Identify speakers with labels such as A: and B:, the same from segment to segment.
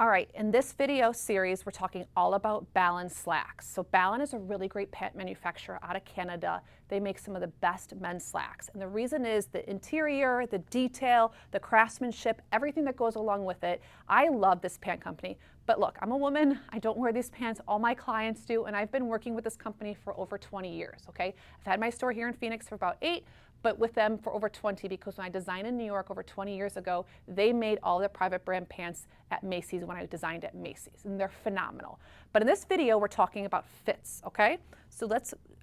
A: All right, in this video series, we're talking all about Ballin slacks. So Ballin is a really great pant manufacturer out of Canada. They make some of the best men's slacks. And the reason is the interior, the detail, the craftsmanship, everything that goes along with it. I love this pant company. But look, I'm a woman, I don't wear these pants, all my clients do, and I've been working with this company for over 20 years, okay? I've had my store here in Phoenix for about 8, but with them for over 20 because when I designed in New York over 20 years ago, they made all their private brand pants at Macy's when I designed at Macy's, and they're phenomenal. But in this video, we're talking about fits, okay? So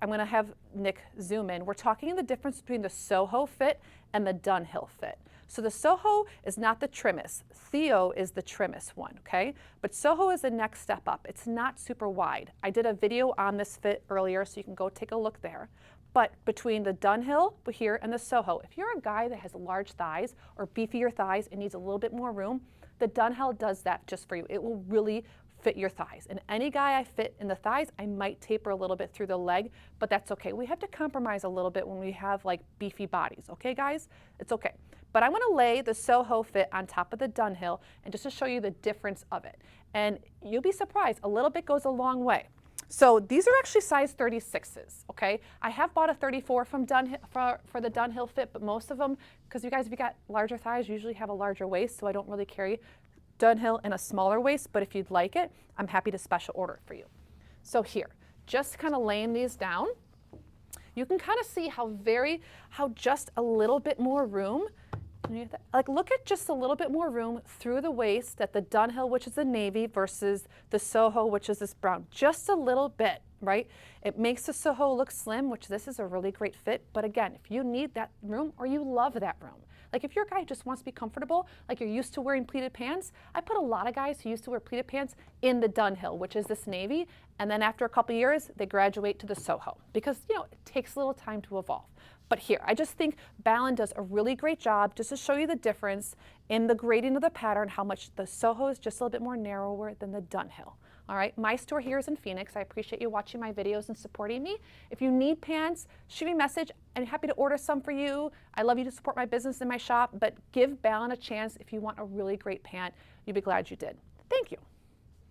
A: I'm gonna have Nick zoom in. We're talking the difference between the Soho fit and the Dunhill fit. So the Soho is not the trimmest. Theo is the trimmest one, okay? But Soho is the next step up. It's not super wide. I did a video on this fit earlier, so you can go take a look there. But between the Dunhill here and the Soho, if you're a guy that has large thighs or beefier thighs and needs a little bit more room, the Dunhill does that just for you. It will really fit your thighs. And any guy I fit in the thighs, I might taper a little bit through the leg, but that's okay. We have to compromise a little bit when we have like beefy bodies, okay guys? It's okay. But I'm gonna lay the Soho fit on top of the Dunhill and just to show you the difference of it. And you'll be surprised, a little bit goes a long way. So these are actually size 36s, okay? I have bought a 34 from Dunhill for the Dunhill fit, but most of them, because you guys, if you got larger thighs, usually have a larger waist, so I don't really carry Dunhill in a smaller waist, but if you'd like it, I'm happy to special order it for you. So here, just kind of laying these down, you can kind of see how just a little bit more room, like look at just a little bit more room through the waist at the Dunhill, which is the navy, versus the Soho, which is this brown. Just a little bit, right? It makes the Soho look slim, which this is a really great fit. But again, if you need that room or you love that room, like if you're a guy who just wants to be comfortable, like you're used to wearing pleated pants, I put a lot of guys who used to wear pleated pants in the Dunhill, which is this navy. And then after a couple years, they graduate to the Soho because, you know, it takes a little time to evolve. But here, I just think Ballin does a really great job just to show you the difference in the grading of the pattern, how much the Soho is just a little bit more narrower than the Dunhill. All right, my store here is in Phoenix. I appreciate you watching my videos and supporting me. If you need pants, shoot me a message. I'm happy to order some for you. I love you to support my business and my shop, but give Ballin a chance if you want a really great pant. You'll be glad you did. Thank you.